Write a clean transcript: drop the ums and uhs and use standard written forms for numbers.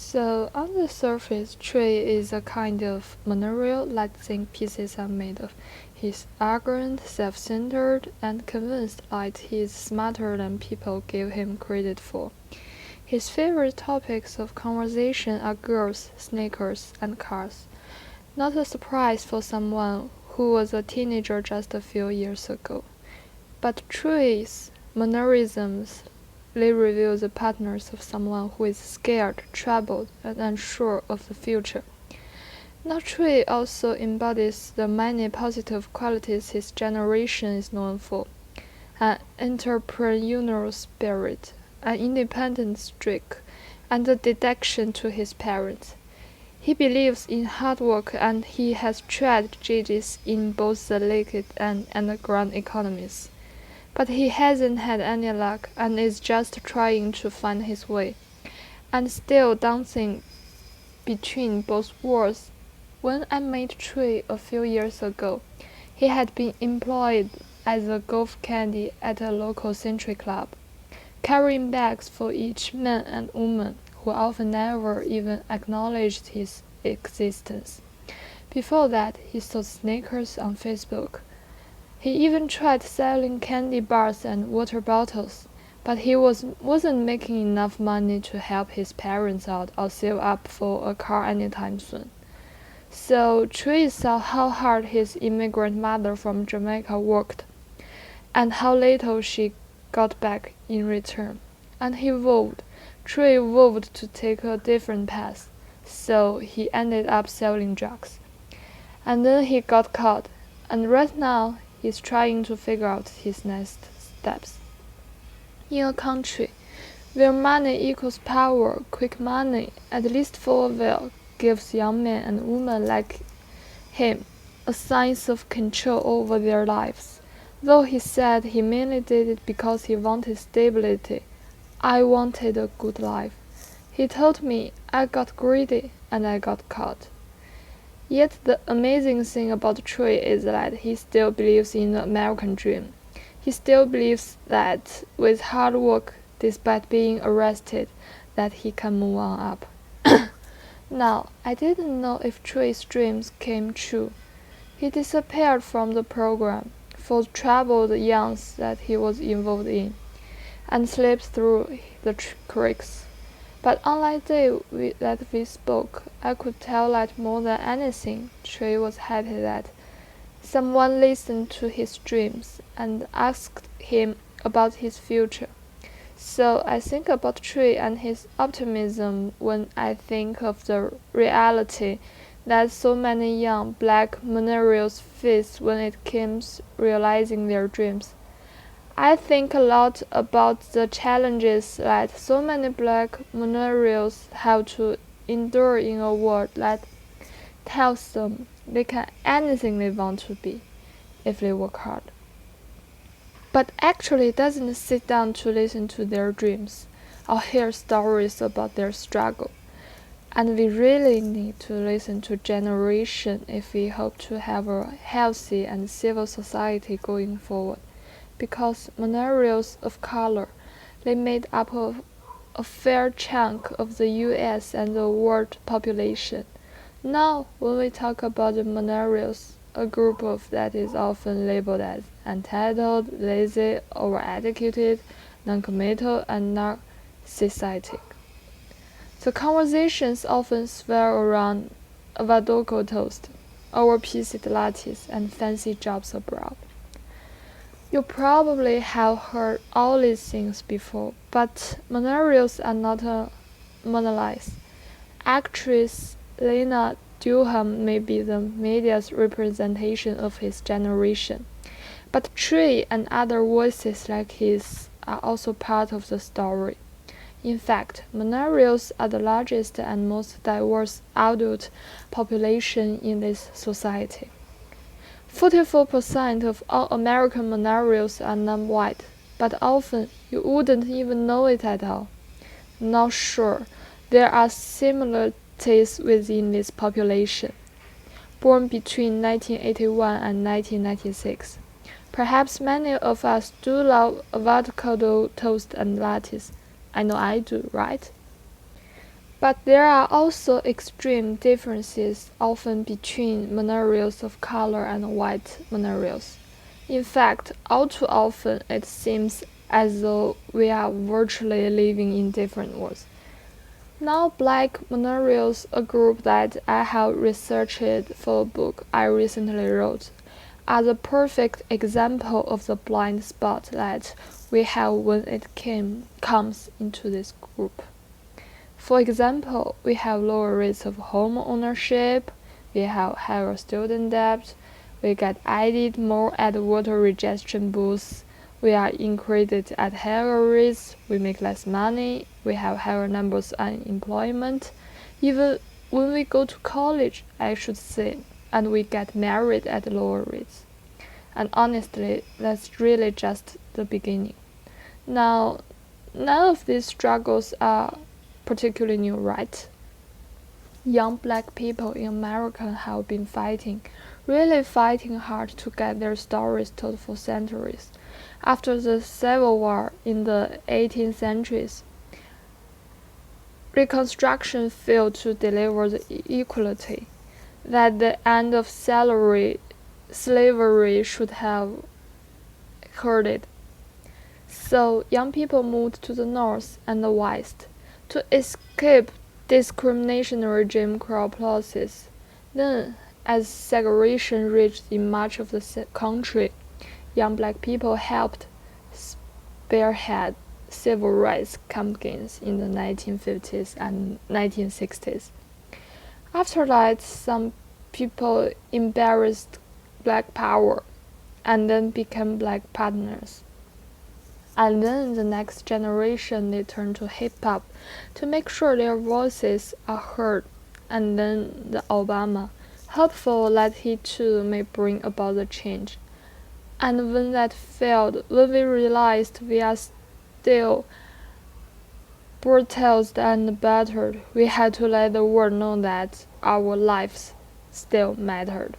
So, on the surface, Trey is a kind of monorail that think pieces are made of. He's arrogant, self-centered, and convinced that he's smarter than people give him credit for. His favorite topics of conversation are girls, sneakers, and cars. Not a surprise for someone who was a teenager just a few years ago. But Trey's mannerisms reveal the patterns of someone who is scared, troubled, and unsure of the future. Now Trey also embodies the many positive qualities his generation is known for: an entrepreneurial spirit, an independent streak, and a dedication to his parents. He believes in hard work, and he has tried strategies in both the liquid and underground economies. But he hasn't had any luck and is just trying to find his way, and still dancing between both worlds. When I met Trey a few years ago, he had been employed as a golf caddy at a local country club, carrying bags for each man and woman who often never even acknowledged his existence. Before that, he sold sneakers on Facebook. He even tried selling candy bars and water bottles, but he wasn't making enough money to help his parents out or save up for a car anytime soon. So Trey saw how hard his immigrant mother from Jamaica worked, and how little she got back in return. And Trey vowed to take a different path, so he ended up selling drugs. And then he got caught, and right now he's trying to figure out his next steps. In a country where money equals power, quick money, at least for a while, gives young men and women like him a sense of control over their lives. Though he said he mainly did it because he wanted stability, I wanted a good life. He told me I got greedy and I got caught. Yet the amazing thing about Trey is that he still believes in the American dream. He still believes that with hard work, despite being arrested, that he can move on up. Now, I didn't know if Trey's dreams came true. He disappeared from the program for troubled youngs that he was involved in, and slipped through the cracks. But on that day that we spoke, I could tell that more than anything, Trey was happy that someone listened to his dreams and asked him about his future. So I think about Trey and his optimism when I think of the reality that so many young black millennials face when it comes realizing their dreams. I think a lot about the challenges that so many black millennials have to endure in a world that tells them they can anything they want to be if they work hard, but actually doesn't sit down to listen to their dreams or hear stories about their struggle. And we really need to listen to generation if we hope to have a healthy and civil society going forward. Because millennials of color, they made up a fair chunk of the US and the world population. Now, when we talk about the millennials, a group of that is often labeled as entitled, lazy, overeducated, non-committal, and narcissistic. The conversations often swirl around avocado toast, overpriced lattes, and fancy jobs abroad. You probably have heard all these things before, but millennials are not a monolith. Actress Lena Dunham may be the media's representation of his generation, but Trey and other voices like his are also part of the story. In fact, millennials are the largest and most diverse adult population in this society. 44% of all American millennials are non-white, but often you wouldn't even know it at all. Not sure, there are similarities within this population. Born between 1981 and 1996. Perhaps many of us do love avocado toast and lattes. I know I do, right? But there are also extreme differences, often between monorails of color and white monorails. In fact, all too often it seems as though we are virtually living in different worlds. Now, black monorails, a group that I have researched for a book I recently wrote, are the perfect example of the blind spot that we have when it comes into this group. For example, we have lower rates of home ownership, we have higher student debt, we get added more at water rejection booths, we are increased at higher rates, we make less money, we have higher numbers of unemployment. Even when we go to college, I should say, and we get married at lower rates. And honestly, that's really just the beginning. Now, none of these struggles are particularly new, right? Young black people in America have been really fighting hard to get their stories told for centuries. After the Civil War in the 18th centuries, Reconstruction failed to deliver the equality that the end of slavery should have heralded. So young people moved to the North and the West to escape discriminatory Jim Crow policies. Then, as segregation reached in much of the country, young black people helped spearhead civil rights campaigns in the 1950s and 1960s. After that, some people embraced black power and then became black partners. And then the next generation they turn to hip-hop to make sure their voices are heard. And then the Obama, hopeful that he too may bring about the change. And when that failed, when we realized we are still brutalized and battered, we had to let the world know that our lives still mattered.